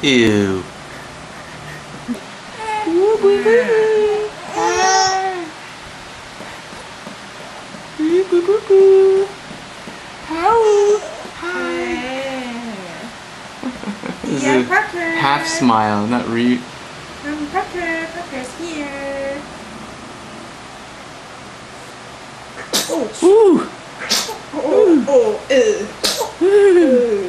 Ew. This Yeah, is a Parker. half smile, not re. Parker. Parker's here. Oh. Ooh. Oh. Oh.